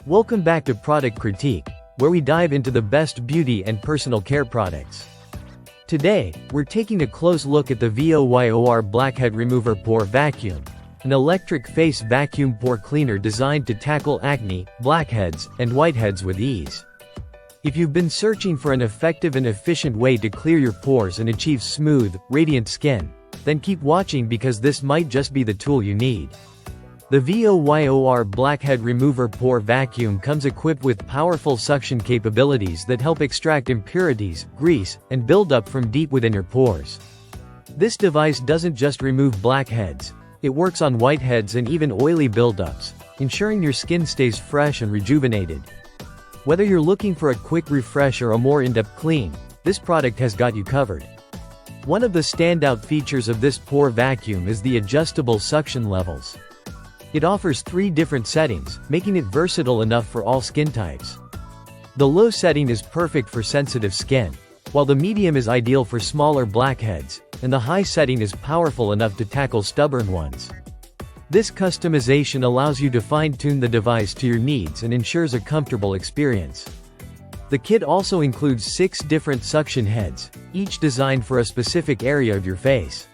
Welcome back to Product Critique, where we dive into the best beauty and personal care products. Today, we're taking a close look at the VOYOR Blackhead Remover Pore Vacuum, an electric face vacuum pore cleaner designed to tackle acne, blackheads, and whiteheads with ease. If you've been searching for an effective and efficient way to clear your pores and achieve smooth, radiant skin, then keep watching because this might just be the tool you need. The VOYOR Blackhead Remover Pore Vacuum comes equipped with powerful suction capabilities that help extract impurities, grease, and buildup from deep within your pores. This device doesn't just remove blackheads, it works on whiteheads and even oily buildups, ensuring your skin stays fresh and rejuvenated. Whether you're looking for a quick refresh or a more in-depth clean, this product has got you covered. One of the standout features of this pore vacuum is the adjustable suction levels. It offers 3 different settings, making it versatile enough for all skin types. The low setting is perfect for sensitive skin, while the medium is ideal for smaller blackheads, and the high setting is powerful enough to tackle stubborn ones. This customization allows you to fine-tune the device to your needs and ensures a comfortable experience. The kit also includes 6 different suction heads, each designed for a specific area of your face.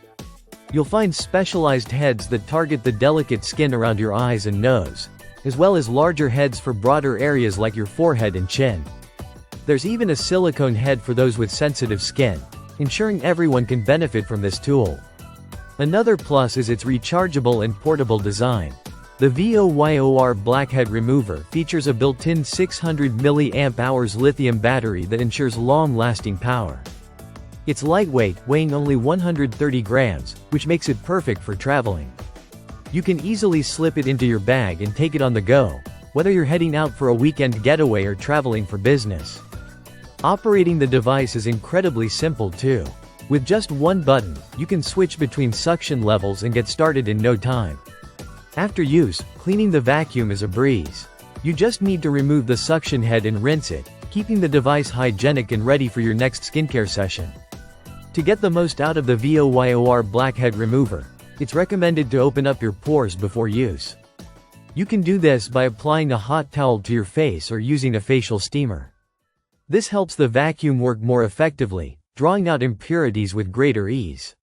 You'll find specialized heads that target the delicate skin around your eyes and nose, as well as larger heads for broader areas like your forehead and chin. There's even a silicone head for those with sensitive skin, ensuring everyone can benefit from this tool. Another plus is its rechargeable and portable design. The VOYOR Blackhead Remover features a built-in 600 mAh lithium battery that ensures long-lasting power. It's lightweight, weighing only 130 grams, which makes it perfect for traveling. You can easily slip it into your bag and take it on the go, whether you're heading out for a weekend getaway or traveling for business. Operating the device is incredibly simple too. With just one button, you can switch between suction levels and get started in no time. After use, cleaning the vacuum is a breeze. You just need to remove the suction head and rinse it, keeping the device hygienic and ready for your next skincare session. To get the most out of the VOYOR Blackhead Remover, it's recommended to open up your pores before use. You can do this by applying a hot towel to your face or using a facial steamer. This helps the vacuum work more effectively, drawing out impurities with greater ease.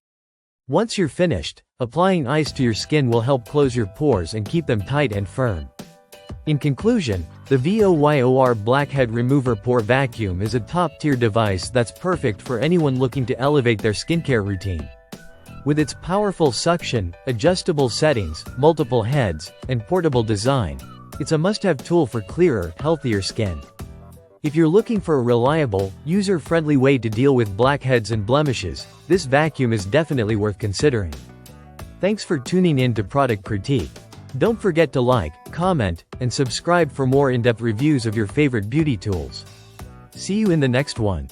Once you're finished, applying ice to your skin will help close your pores and keep them tight and firm. In conclusion, the VOYOR Blackhead Remover Pore Vacuum is a top-tier device that's perfect for anyone looking to elevate their skincare routine. With its powerful suction, adjustable settings, multiple heads, and portable design, it's a must-have tool for clearer, healthier skin. If you're looking for a reliable, user-friendly way to deal with blackheads and blemishes, this vacuum is definitely worth considering. Thanks for tuning in to Product Critique. Don't forget to like, comment, and subscribe for more in-depth reviews of your favorite beauty tools. See you in the next one.